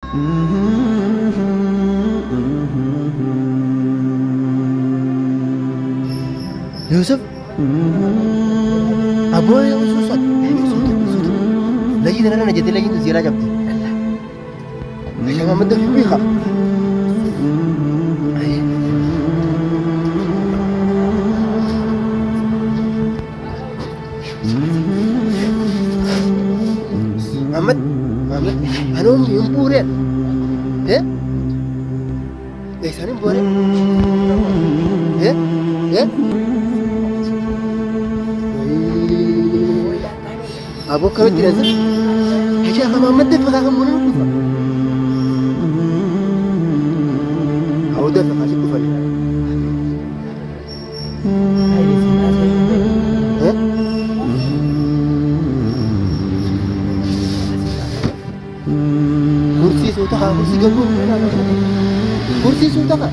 يوسف أبوي يوسف لقيت أنا جدي لقيت زيارة جبتي عشان ما مدة في بيخا محمد أنا أمي ينبورين إيه ليس أنا ينبورين إيه إيه أبوك كم تنزل؟ هجا كم مدة فكا كم منو كفر؟ أو ده فكا شو كفر؟ ها؟ كرسي سوتها كرسي جنبه كرسي سوتها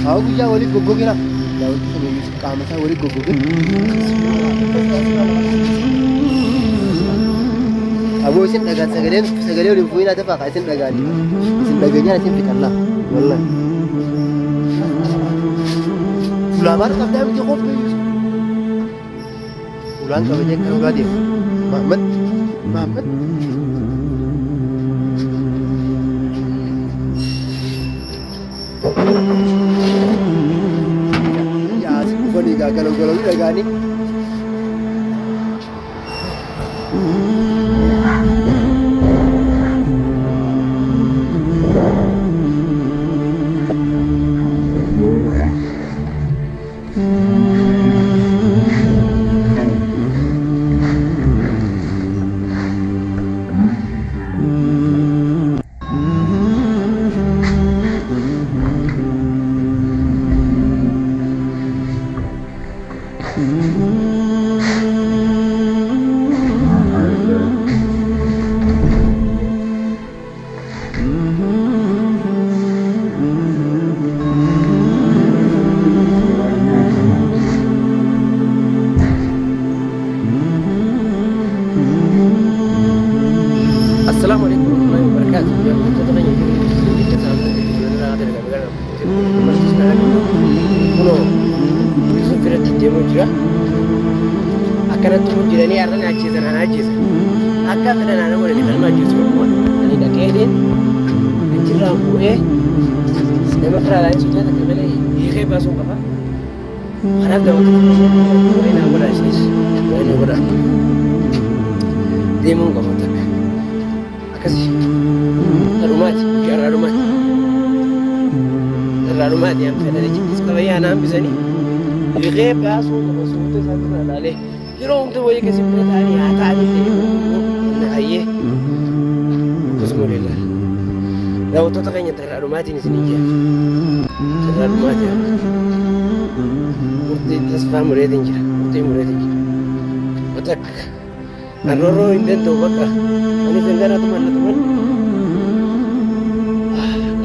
أو بيجا ولي جوجو كنا لا ولي كامسا ولي جوجو أبو سين دعان سجلين ولي فوينا تفاق سين دعان سين دعانnya سين في الله والله فلان ما ركب ده بيجي خوف فلان كم بيجي كم قادي محمد يا سيدي kalau ini gani Assalamualaikum warahmatullahi wabarakatuh. Kuno bisu firatti deemu jira. Akkanatti jiranii har'an ajjeesan. Akka fedhan ana godhanii kan ajjeesu kuma. Ani dhaqee achirraa bu'ee nama firaadhaan sochoota akka malee hiikee baasuun qaba. Kanaaf daawwatu wayinaa godhaa isinis wayinaa godhaa deemuun qaba takka. Akkasii dhalumaati jaarraa dhumaati an fedhanii jibbis qabayyaa naan bisanii hiikee baasuun qaba suuta isaatti na laalee yeroo hunda wayii keessi bira ta'anii haa ta'anii na hayyee akkasuma leellaa daawwattoota keenya tarraa dhumaatiin isinii jira tarraa dhumaatiin murtii tasfaa mureetiin jira batakka arroorroo hin danda'u bakka ani zangaratu mannatuman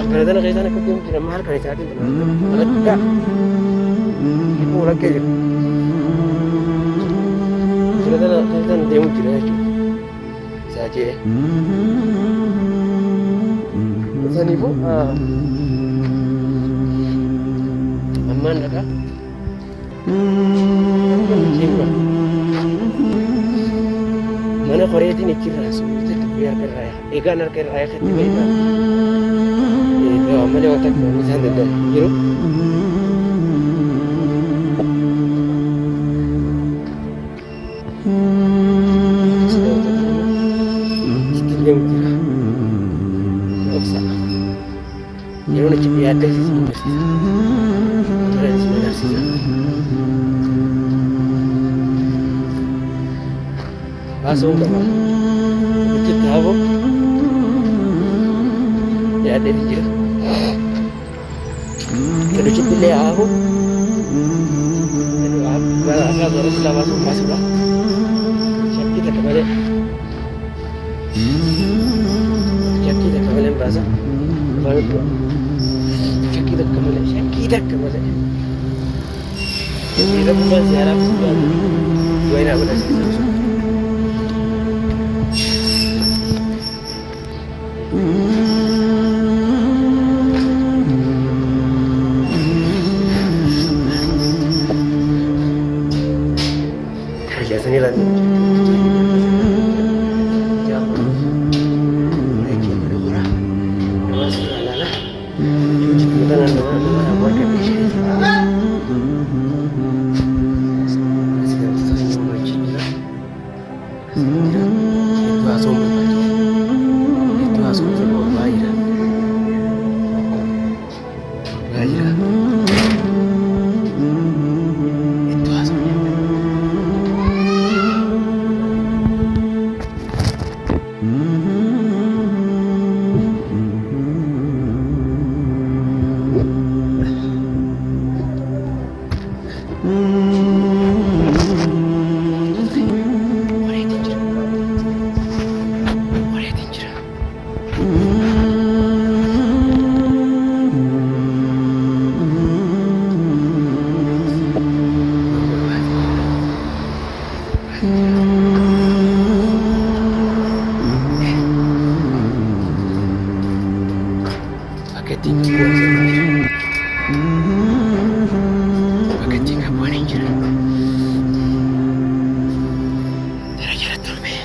akkana tana keessaan akka deemu jira maal kan isaatiin alakka hikuu lakkee jira akkana tana deemu jira jechuudha isaa jee saniifuu ammaan dhaqa mana koreetiin achirraa suuta dubbii harkarraa eegaan harkarraa eeggatti beekaa malee waan takka isaan danda'an jiru. Ittiin deemu jira. Obsa. Yeroo achi yaadda isin barsiisa. Tola isin agarsiisa. Baasuun qaba. Itti taa'u. Yaadda itti jira. Kalau kita lihat aku, agak baru selama masuk lah. Siap kita kembali bahasa. Baru tu. Siap kita kembali. Kita bukan ziarah sebuah. Dua ini apa dah? bakattiin bakattiin kan bu'anii jiran dara jalatti ol ba'e.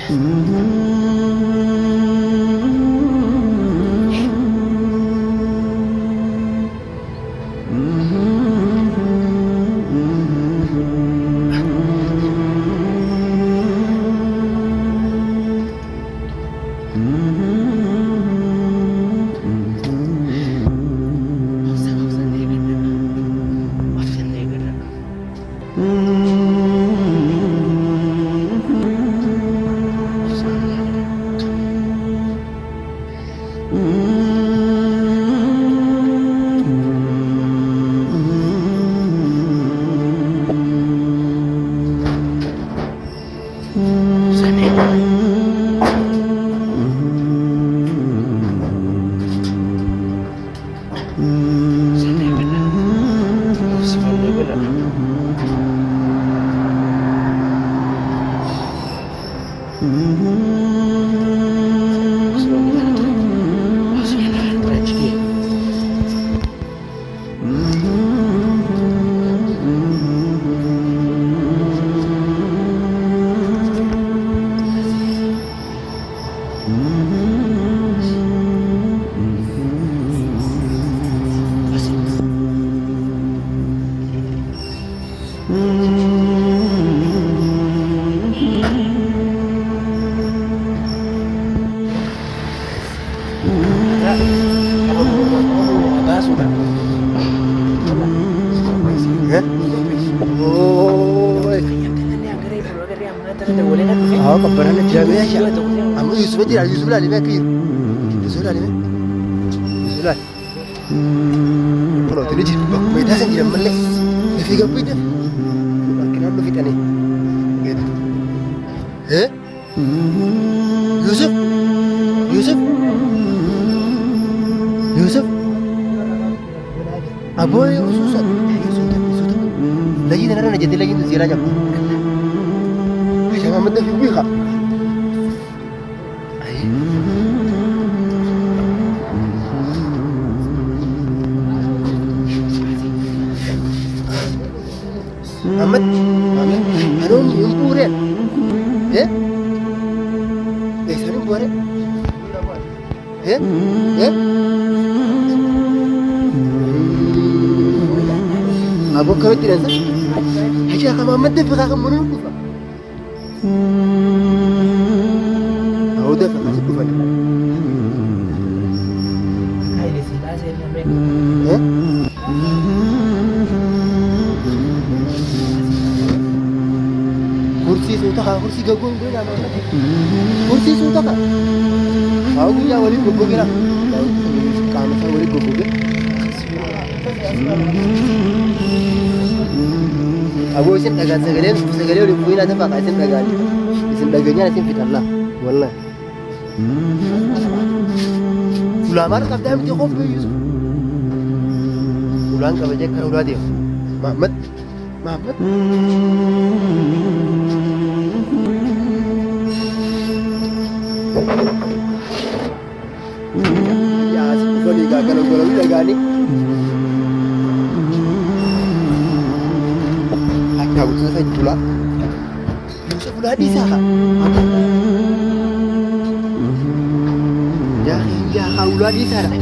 Yusuf lah, Yusuf lah, lima kiri. Yusuf lah, lima. Yusuf lah. Kalau tu ni jadi bak beda sendiri melek. Lepas apa itu? Kita nak kita ni. Yusuf, Yusuf, Yusuf. Apa yang susah? Yusuf. Lagi nak nak jadi lagi tu zira jam. Jangan mendah fikir kak. Ahmad, Harun yang pura, sana pura, Abu kau tidak sah, aja kamu Ahmad deh, kamu menurut kufa, aku dah kasih kufa, kursi sudah kah? Kursi gagung gue nama apa? Kursi sudah kah? Aku ya wali gugur kira. Kamu saya wali gugur. Aku isin dagan segala wali puin ada pakai isin dagan. Isin dagannya isin fitarlah. Wallah. Ulama tak ada yang jauh Yusuf. Ulang kau baca kalau dia. Muhammad. Ya, sebalik kalau ni gani. Aku tu saya pula. Yusuf pula di sana. Ya, kau pula di sana.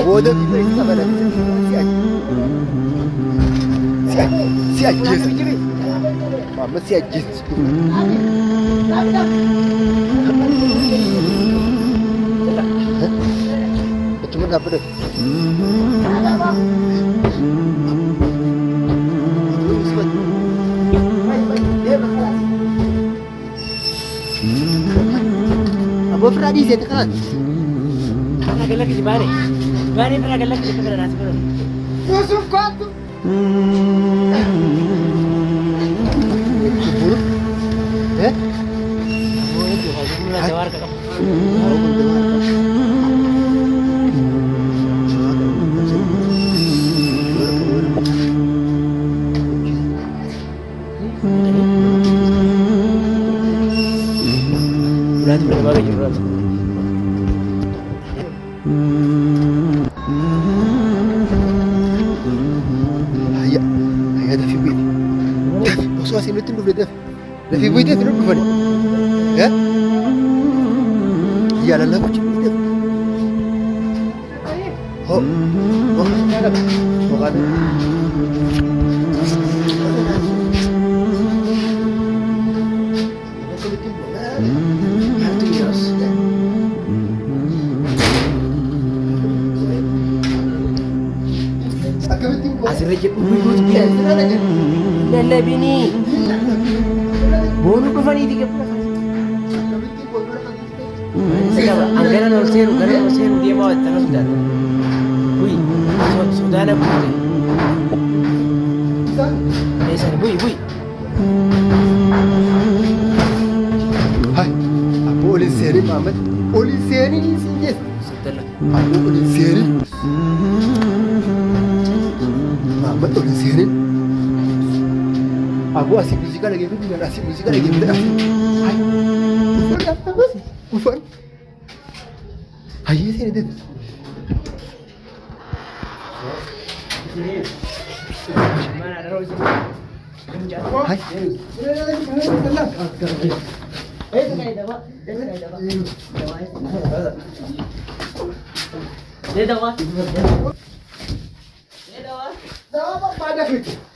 Bodoh kita kita pada si ajis. Mama si ajis. Cuma apa deh? Apa Fradi saya tekan? Lagi di bari pernah lagi di kamera nasi pernah. Yusuf kuat. Boleh tu kalau mulai jawar ke kamu. Bulan berapa lagi bulan? هيا دافي بيتي دافي بصوا أسيم نتندو في دافي دافي بيتي تنو بفني ها يا لا لا بوش دافي هو هو هذا Asirra jedhu lallabinii boonuu dhufaniiti gara ol seenu deemaa wattana sodaata buy sodaana buute eessan buy هاي أبو الإنساني محمد الإنساني سيجس أبو الإنساني محمد الإنساني أبو أسيب موسيقى لقي في الدنيا أسيب موسيقى لقي في الدنيا هاي وفن هاي سيني ده هاي दे दवा दवा बाद में